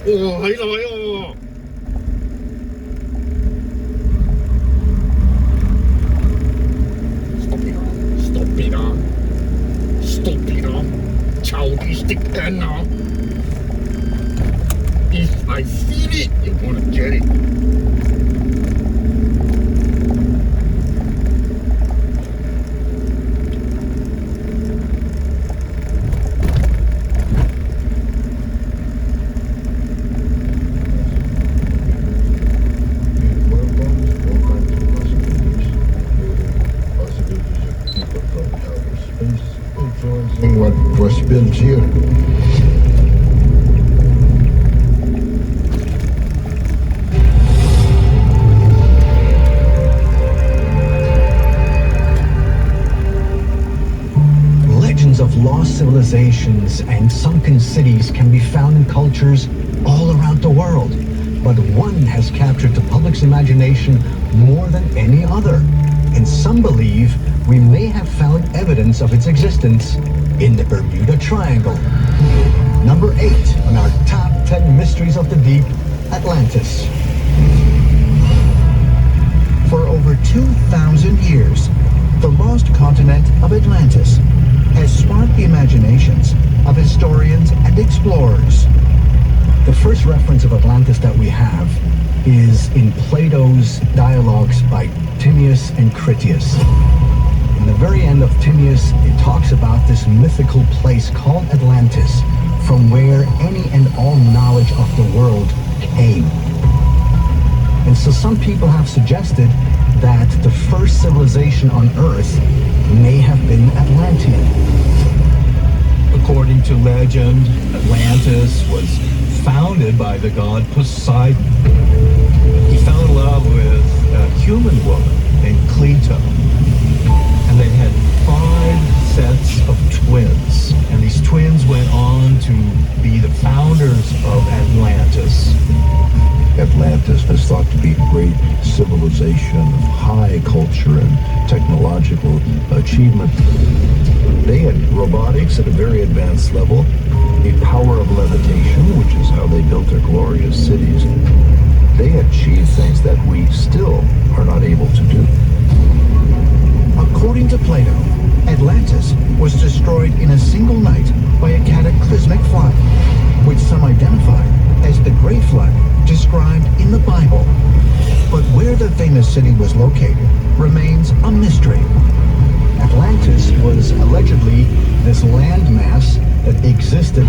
哇，喺度喺度。Stop it, stop it, childish stick Anna. If I feel it, you're gonna get it. What was built here. Legends of lost civilizations and sunken cities can be found in cultures all around the world, but one has captured the public's imagination more than any other, and some believe we may have found evidence of its existence in the Bermuda Triangle. Number 8 on our top 10 mysteries of the deep, Atlantis. For over 2,000 years, the lost continent of Atlantis has sparked the imaginations of historians and explorers. The first reference of Atlantis that we have is in Plato's dialogues by Timaeus and Critias. In the very end of Timaeus, it talks about this mythical place called Atlantis, from where any and all knowledge of the world came. And so some people have suggested that the first civilization on Earth may have been Atlantean. According to legend, Atlantis was founded by the god Poseidon. He fell in love with a human woman named Cleito, and they had 5 sets of twins, and these twins went on to be the founders of Atlantis. Atlantis is thought to be a great civilization of high culture and technological achievement. They had robotics at a very advanced level, the power of levitation, which is how they built their glorious cities. They achieved things that we still are not able to do. According to Plato, Atlantis was destroyed in a single night by a cataclysmic flood, which some identify as the Great Flood described in the Bible. But where the famous city was located remains a mystery. Atlantis was allegedly this landmass that existed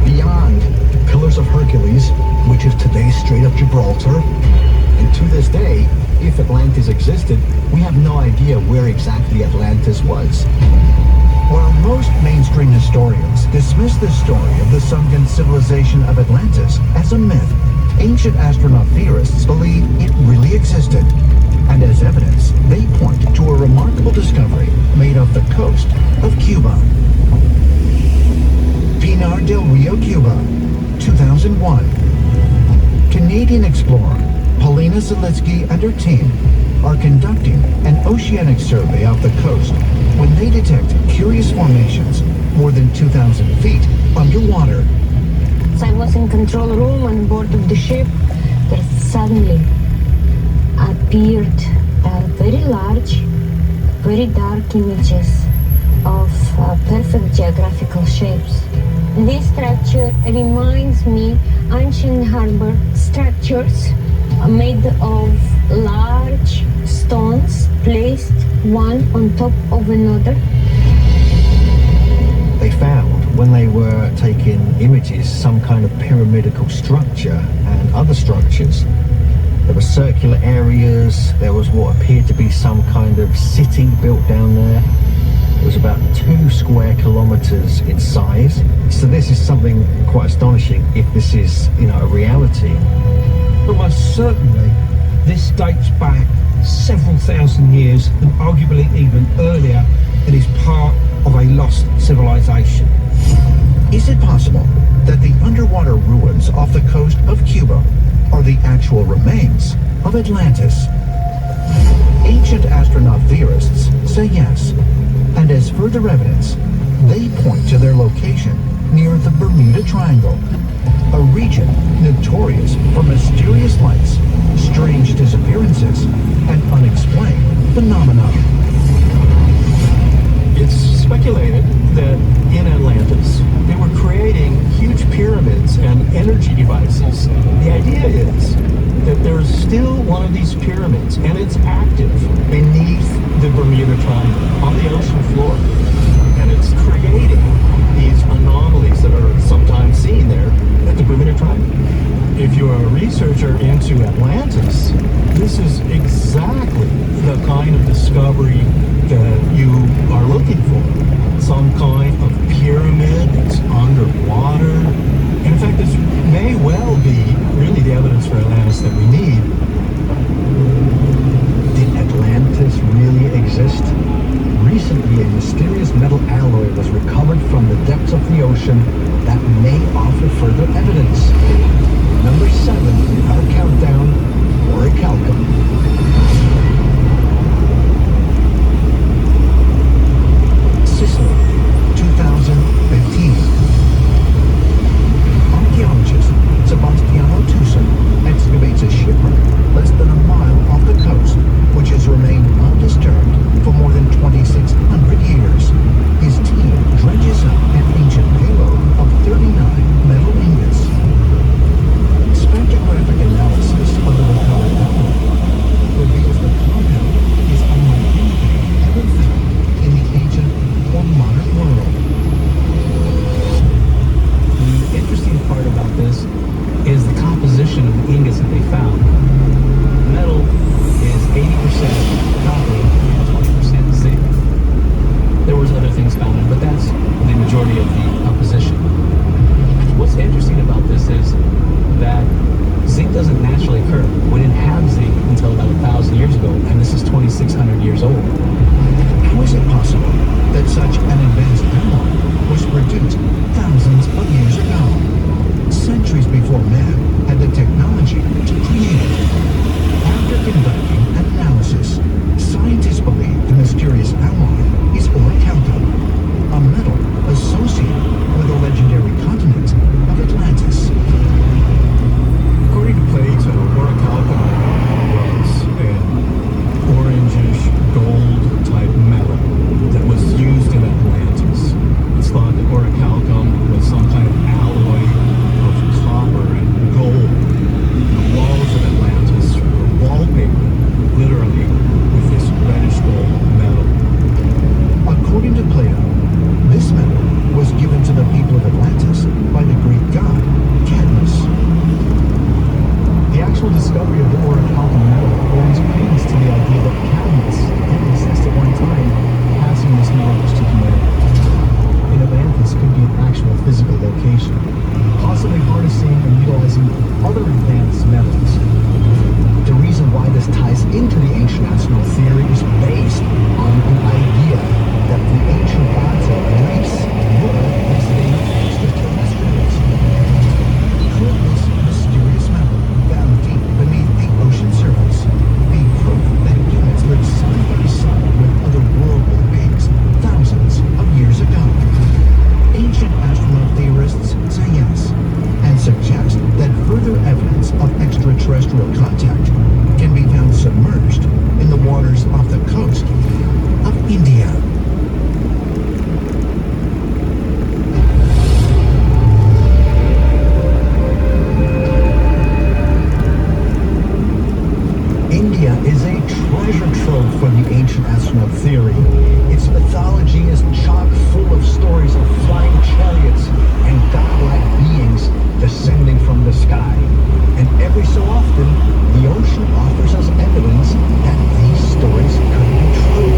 beyond the Pillars of Hercules, which is today's Strait of Gibraltar. And to this day, if Atlantis existed, we have no idea where exactly Atlantis was. While most mainstream historians dismiss the story of the sunken civilization of Atlantis as a myth, ancient astronaut theorists believe it really existed. And as evidence, they point to a remarkable discovery made off the coast of Cuba. Pinar del Rio, Cuba, 2001. Canadian explorer Paulina Zalitsky and her team are conducting an oceanic survey off the coast when they detect curious formations more than 2,000 feet underwater. As I was in control room on board of the ship, there suddenly appeared very large, very dark images of perfect geographical shapes. This structure reminds me ancient harbor structures made of large stones placed one on top of another. They found, when they were taking images, some kind of pyramidical structure and other structures. There were circular areas, there was what appeared to be some kind of city built down there. It was about 2 square kilometers in size. So this is something quite astonishing if this is, a reality. But most certainly, this dates back several thousand years, and arguably even earlier, and is part of a lost civilization. Is it possible that the underwater ruins off the coast of Cuba are the actual remains of Atlantis? Ancient astronaut theorists say yes, and as further evidence, they point to their location near the Bermuda Triangle, a region notorious for mysterious lights, strange disappearances, and unexplained phenomena. It's speculated that in Atlantis, they were creating huge pyramids and energy devices. The idea is that there's still one of these pyramids, and it's active beneath the Bermuda Triangle on the ocean floor. And it's creating these anomalies that are sometimes seen there at the Bermuda Triangle. If you're a researcher into Atlantis, this is exactly the kind of discovery that you are looking for. Some kind of pyramid that's underwater. And in fact, this may well be really the evidence for Atlantis that we need. Did Atlantis really exist? Recently, a mysterious metal alloy was recovered from the depths of the ocean that may offer further evidence. Number 7 in our countdown, Orichalcum. Sicily, 2015. Archaeologist Sebastiano Tusa excavates a shipwreck less than a mile off the coast, which has remained undisturbed for more than 2,600 years. His team dredges up an ancient payload of 39 metal ingots. Spectrographic analysis of the recovered alloy reveals the compound is unlike anything ever found in the ancient or modern world. The interesting part about this is the composition of the ingots that they found. Metal is 80% copper and 20% zinc. There was other things found in, but that's the majority of the composition. What's interesting about this is that zinc doesn't naturally occur. We didn't have zinc until about 1,000 years ago, and this is 2,600 years old. How is it possible that such an advanced alloy was produced thousands of years ago? Centuries before man had the technology to create it. After conducting an analysis, scientists believe the mysterious alloy is orichalcum, a metal associated with the legendary continent of Atlantis. According to Plato, orichalcum was an orangish gold type metal that was used in Atlantis. It's thought that orichalcum was some kind of alloy of copper and gold. The walls of Atlantis were wallpapered, literally, with this reddish gold metal. According to Plato, this metal was given to the people of Atlantis by the Greek god Cadmus. The actual discovery of the orichalcum metal owes credence to the idea that Cadmus did exist at one time, passing this knowledge to humanity. In Atlantis could be an actual physical location, possibly harnessing and utilizing other advanced metals. The reason why this ties into the ancient astronaut theory is based on an idea that the ancient gods of Greece were visiting extraterrestrials. Could this mysterious metal found deep beneath the ocean surface be proof that humans lived side by side with otherworldly beings thousands of years ago? Ancient astronaut theorists say yes, and suggest that further evidence of extraterrestrial contact can be found submerged in the waters off the coast of India. India is a treasure trove for the ancient astronaut theory. Its mythology is chock full of stories of flying chariots and godlike beings descending from the sky. And every so often, the ocean offers us evidence that these stories could be true.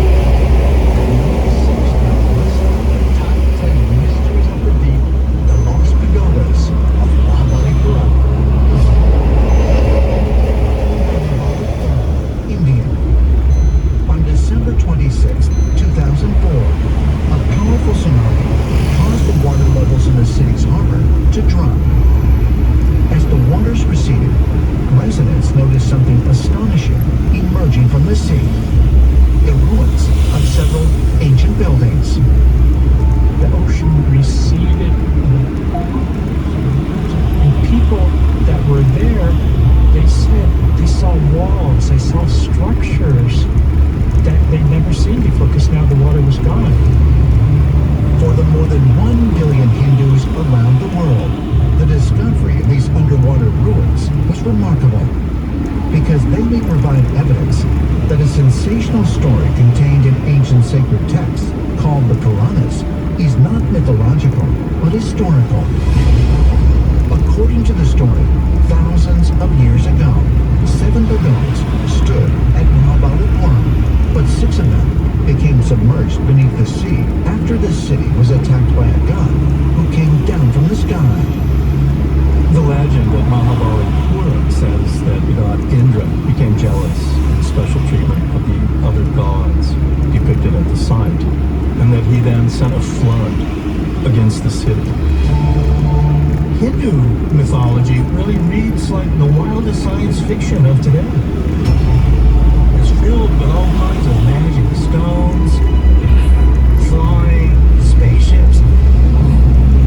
The top 10 mysteries of the deep, the lost pagodas of Mahabalipuram. India. On December 26, 2004, a powerful tsunami caused the water levels in the city's harbor to drop. As the waters receded, residents noticed something astonishing emerging from the sea. The ruins of several ancient buildings. The ocean receded, and people that were Hindu sacred text, called the Puranas, is not mythological, but historical. According to the story, thousands of years ago, 7 pagodas stood at Mahabalipuram, but 6 of them became submerged beneath the sea after the city was attacked by a god who came down from the sky. The legend of Mahabalipuram says that the god Indra became jealous of the special treatment of the other gods depicted at the site, and that he then sent a flood against the city. Hindu mythology really reads like the wildest science fiction of today. It's filled with all kinds of magic stones, flying spaceships.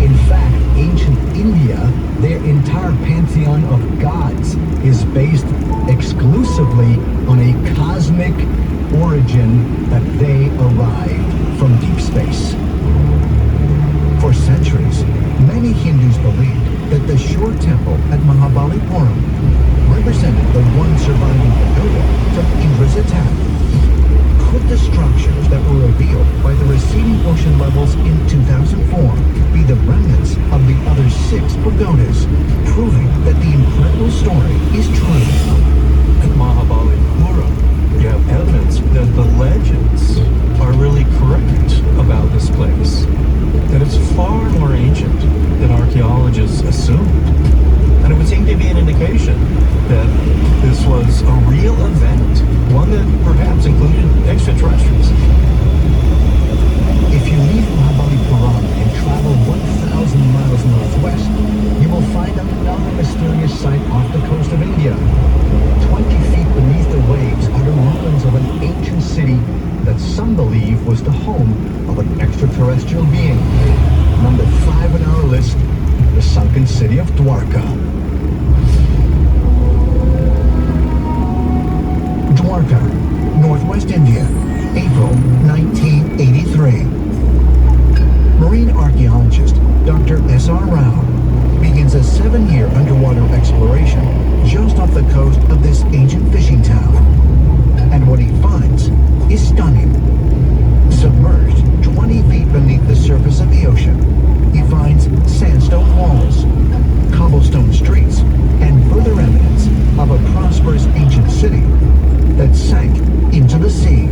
In fact, ancient India, their entire pantheon of gods is based exclusively on a cosmic origin that they arrived from deep space. For centuries, many Hindus believed that the shore temple at Mahabalipuram represented the one surviving pagoda from Indra's attack. Could the structures that were revealed by the receding ocean levels in 2004 be the remnants of the other 6 pagodas, proving that the incredible story is true? At Mahabalipuram, you have evidence that the legends are really correct about this place, that it's far more ancient than archaeologists assumed. And it would seem to be an indication that this was a real event, one that perhaps included extraterrestrials. If you leave Mahabalipuram and travel 1,000 miles northwest, you will find another mysterious site off the coast of India. 20 feet beneath the waves are the ruins of an ancient city that some believe was the home of an extraterrestrial being. Number 5 on our list, the sunken city of Dwarka. Dwarka, Northwest India, April 1983. Marine archaeologist Dr. S.R. Rao begins a 7-year underwater exploration just off the coast of this ancient fishing town. And what he finds is stunning. Submerged 20 feet beneath the surface of the ocean, he finds sandstone walls, cobblestone streets, and further evidence of a prosperous ancient city that sank into the sea.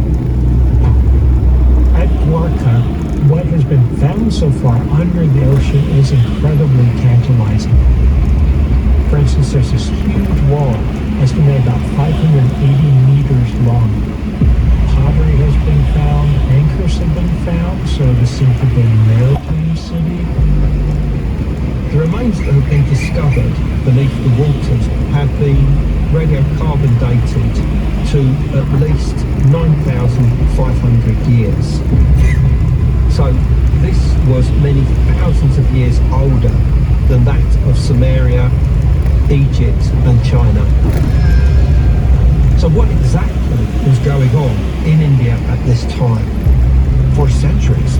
At Dwarka, what has been found so far under the ocean is incredibly tantalizing. For instance, there's this huge wall, estimated about 580 meters long. Pottery has been found, anchors have been found, so this seems to be a maritime city. The remains that have been discovered beneath the waters have been radiocarbon dated to at least 9,500 years. So this was many thousands of years older than that of Sumeria, Egypt and China. So what exactly was going on in India at this time? For centuries,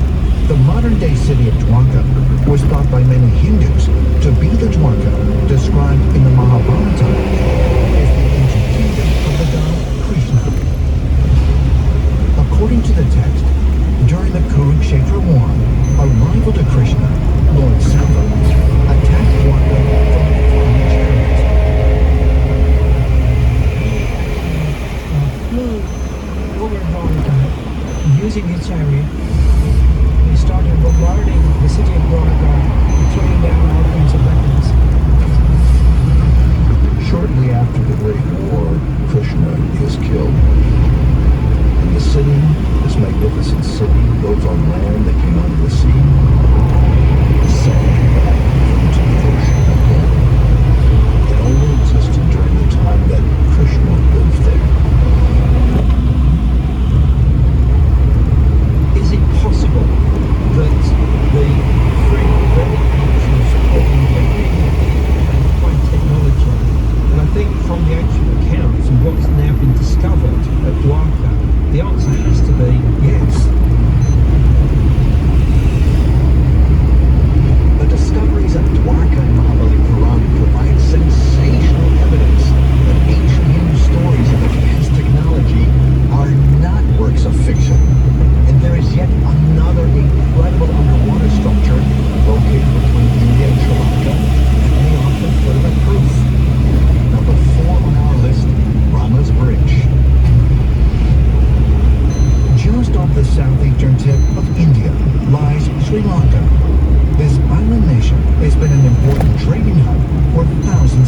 the modern-day city of Dwarka was thought by many Hindus to be the Dwarka described in the Mahabharata as the ancient kingdom of the god Krishna. According to the text, during the Kurukshetra war, a rival to Krishna, Lord Shiva, attacked Dwarka from the flying chariot. Flew over Dwarka using his chariot. He started bombarding the city of Dwarka, throwing down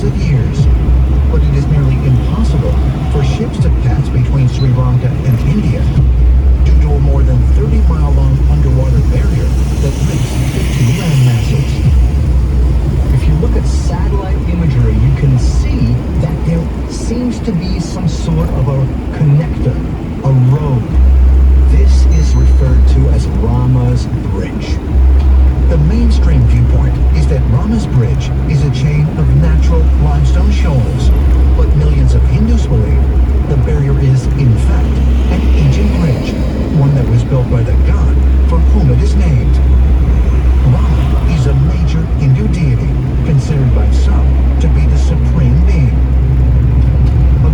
of years. But it is nearly impossible for ships to pass between Sri Lanka and India due to a more than 30-mile-long underwater barrier that links the two land masses. If you look at satellite imagery, you can see that there seems to be some sort of a connector, a road. This is referred to as Rama's Bridge. The mainstream viewpoint is that Rama's Bridge is a chain of natural limestone shoals, but millions of Hindus believe the barrier is, in fact, an ancient bridge, one that was built by the god for whom it is named. Rama is a major Hindu deity, considered by some to be the supreme being.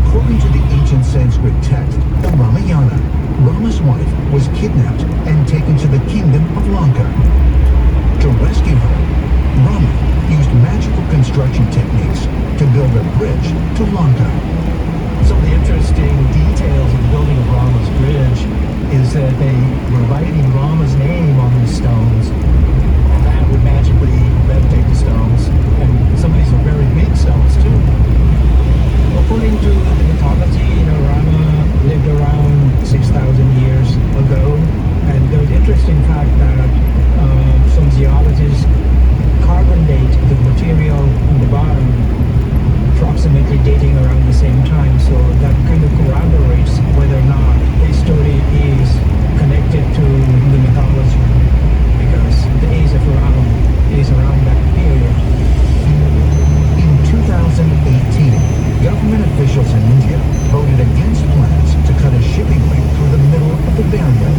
According to the ancient Sanskrit text, the Ramayana, Rama's wife was kidnapped and taken to the kingdom of Lanka. To rescue her, Rama used magical construction techniques to build a bridge to Lanka. Some of the interesting details of the building of Rama's Bridge is that they were writing Rama's name on these stones, and that would magically levitate the stones. And some of these are very big stones too. According to the mythology, Rama lived around 6,000 years ago, and there's an interesting fact that some geologists carbon date the material on the bottom, approximately dating around the same time, so that kind of corroborates whether or not a story is connected to the mythology, because the age of Rama is around that period. In 2018, government officials in India voted against plans to cut a shipping link through the middle of the barrier,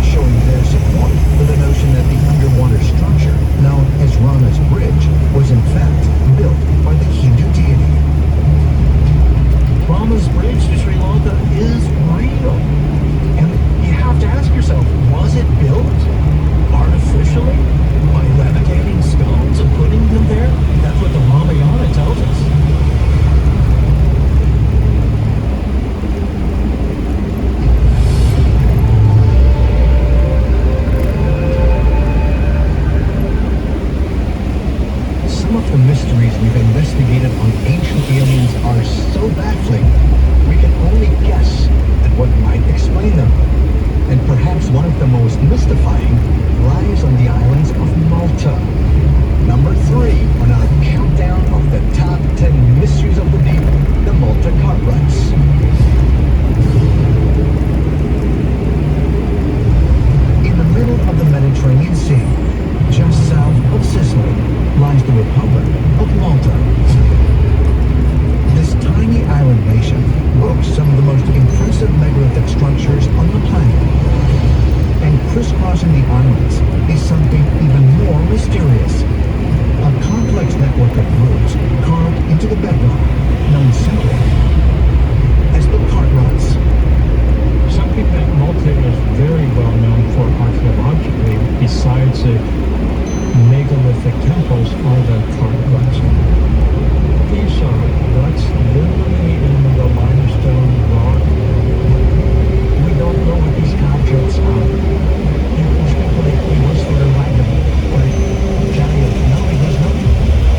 showing their support for the notion that the underwater structure known as Rama's Bridge was in fact built by the Hindu deity. Rama's Bridge to Sri Lanka is real. And you have to ask yourself, was it built artificially by levitating stones and putting them there? That's what the Ramayana tells us. Some of the mysteries we've investigated on ancient aliens are so baffling, we can only guess at what might explain them. And perhaps one of the most mystifying lies on the islands of Malta. Number 3 on our countdown of the top 10 mysteries of the deep, the Malta Cartwrights. In the middle of the Mediterranean Sea, just south of Sicily, lies the Republic of Malta. This tiny island nation boasts some of the most impressive megalithic structures on the planet. And crisscrossing the islands is something even more mysterious. A complex network of grooves carved into the bedrock, known simply as the Cartwrights. Some think that Malta is very well known for archaeologically, besides the megalithic temples are the Cartwrights. These are ruts literally in the limestone rock. We don't know what these objects are. People speculate they must be Latin or Italian. No, it is not.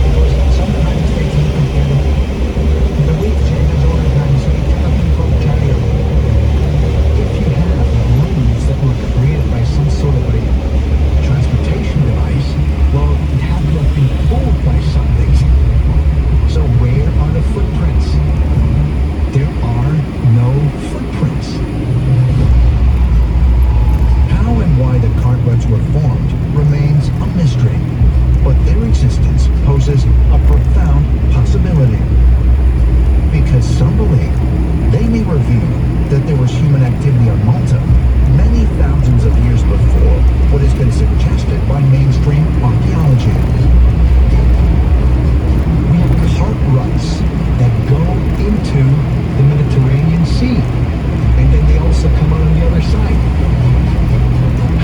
Because sometimes they take them in the weak changes or times they take them from Italian. If you have rooms that were created by some sort of a transportation device, well, it had to have been pulled by something. So where are the footprints? There are no footprints. How and why the Cartwrights were formed remains a mystery, but their existence poses a profound possibility. Because some believe they may reveal that there was human activity on Malta many thousands of years before what has been suggested by mainstream archaeology. We have Cartwrights that go into the Mediterranean Sea, and then they also come out on the other side.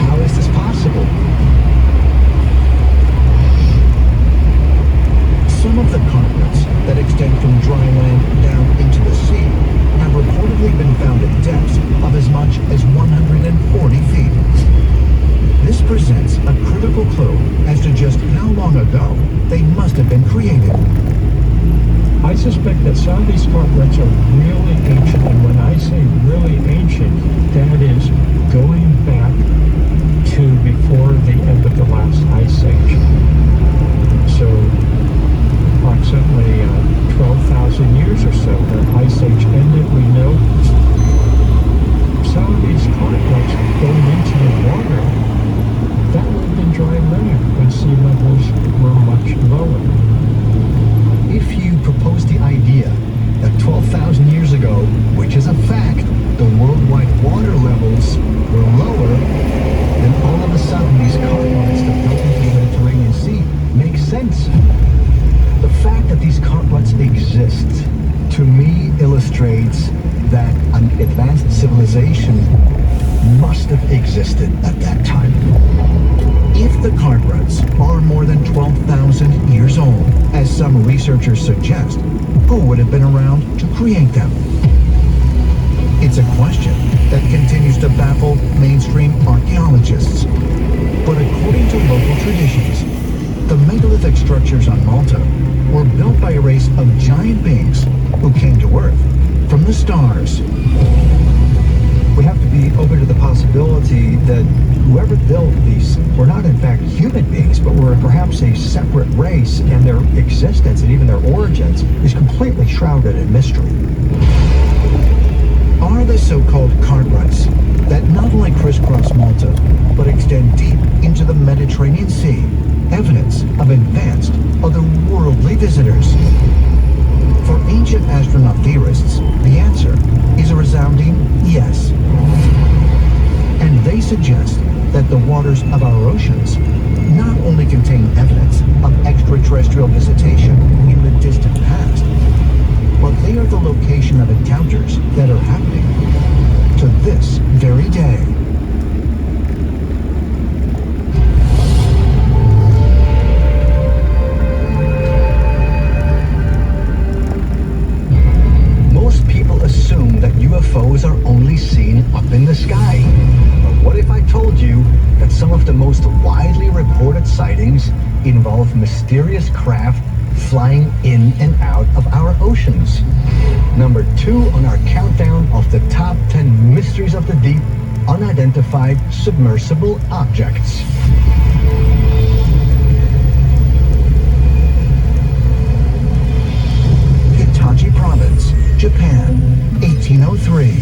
How is this possible? Some of the Cartwrights that extend from dry land down into the sea have reportedly been found at depths of as much as 140 feet. This presents a critical clue as to just how that some of these cartwrights are really ancient. And when I say really ancient, that is going back to before the end of the last ice age. So approximately 12,000 years or so, the ice age ended. We know some of these cartwrights going into the water, that would have been dry land when sea levels were much lower. If you propose the idea that 12,000 years ago, which is a fact, the worldwide water levels were lower, then all of a sudden these cartwrights that built into the Mediterranean Sea make sense. The fact that these cartwrights exist, to me, illustrates that an advanced civilization must have existed at that time. If the cartwrights are more than 12,000 years old, as some researchers suggest, who would have been around to create them? It's a question that continues to baffle mainstream archaeologists. But according to local traditions, the megalithic structures on Malta were built by a race of giant beings who came to Earth from the stars. We have to be open to the possibility that whoever built these were not in fact human beings, but were perhaps a separate race, and their existence and even their origins is completely shrouded in mystery. Are the so-called cartwrights that not only crisscross Malta, but extend deep into the Mediterranean Sea, evidence of advanced otherworldly visitors? For ancient astronaut theorists, the answer is a resounding yes. And they suggest that the waters of our oceans not only contain evidence of extraterrestrial visitation in the distant past, but they are the location of encounters that are happening to this very day. Most people assume that UFOs are only seen up in the sky. But what if I told you that some of the most widely reported sightings involve mysterious craft flying in and out of our oceans? Number 2 on our countdown of the top 10 mysteries of the deep, unidentified submersible objects. Hitachi Province, Japan, 1803.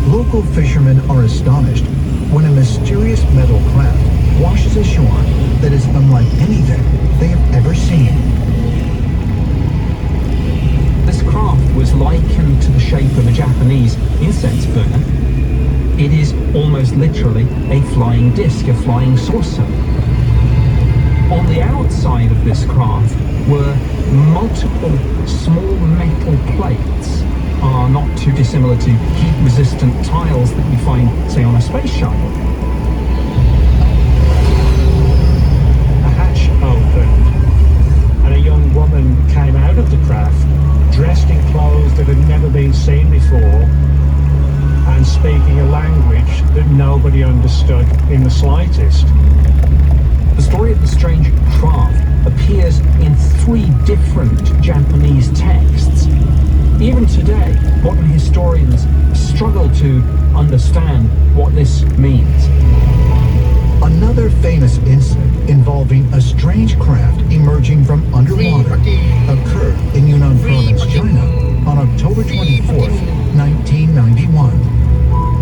Local fishermen are astonished when a mysterious metal craft washes ashore that is unlike anything they have ever seen. This craft was likened to the shape of a Japanese incense burner. It is almost literally a flying disc, a flying saucer. On the outside of this craft were multiple small metal plates, not too dissimilar to heat-resistant tiles that we find, say, on a space shuttle. A hatch opened, and a young woman came out of the craft, dressed in clothes that had never been seen before, and speaking a language that nobody understood in the slightest. The story of the strange craft appears in 3 different Japanese texts. Even today, modern historians struggle to understand what this means. Another famous incident involving a strange craft emerging from underwater occurred in Yunnan Province, China on October 24th, 1991.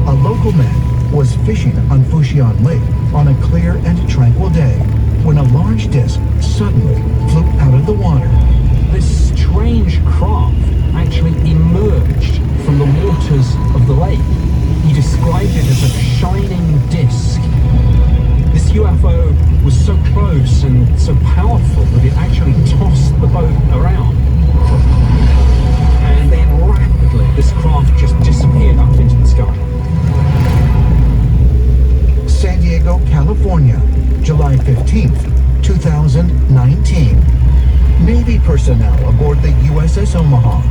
A local man was fishing on Fuxian Lake on a clear and tranquil day when a large disc suddenly flew out of the water. This strange craft actually emerged from the waters of the lake. He described it as a shining disc. This UFO was so close and so powerful that it actually tossed the boat around. And then rapidly, this craft just disappeared up into the sky. San Diego, California, July 15th, 2019. Navy personnel aboard the USS Omaha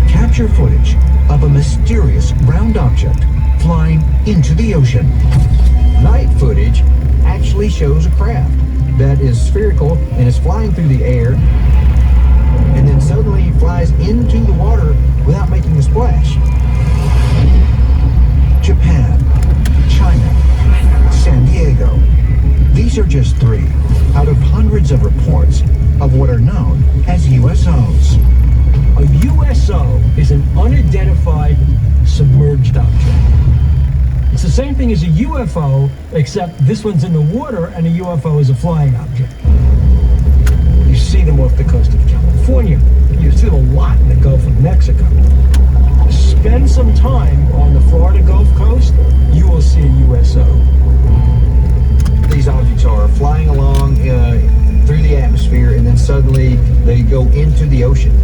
capture footage of a mysterious round object flying into the ocean. Night footage actually shows a craft that is spherical and is flying through the air. and then suddenly flies into the water without making a splash. Japan, China, San Diego. These are just 3 out of hundreds of reports of what are known as USOs. A USO is an unidentified submerged object. It's the same thing as a UFO, except this one's in the water and a UFO is a flying object. You see them off the coast of California. You see them a lot in the Gulf of Mexico. Spend some time on the Florida Gulf Coast, you will see a USO. These objects are flying along through the atmosphere, and then suddenly they go into the ocean.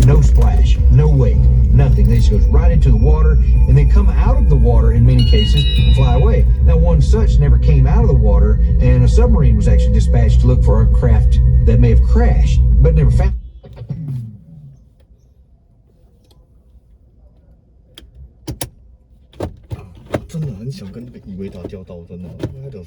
No splash, no weight, nothing. They just go right into the water, and they come out of the water in many cases and fly away. Now, one such never came out of the water, and a submarine was actually dispatched to look for a craft that may have crashed, but never found. 真的很想跟那个伊维达交道，真的，妈的。